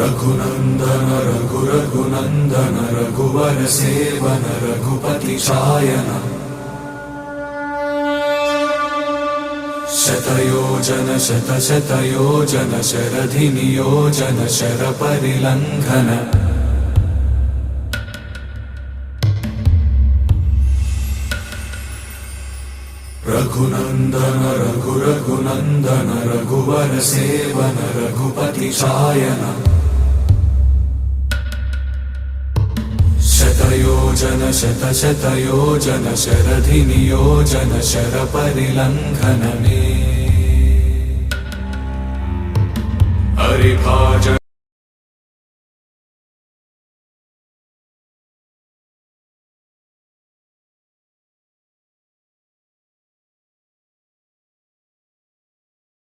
रघुनंदन रघुनंदन रघुवर seven Raghupati Shayan शतयोजन शतशतयोजन शरधि नियोजन sir परिलंघन Raghunandan Raghunandan रघुवर seven Raghupati Shayan शतयोजन शतशतयोजन शरधि नियोजन sir परिलंघन में हरिभाजन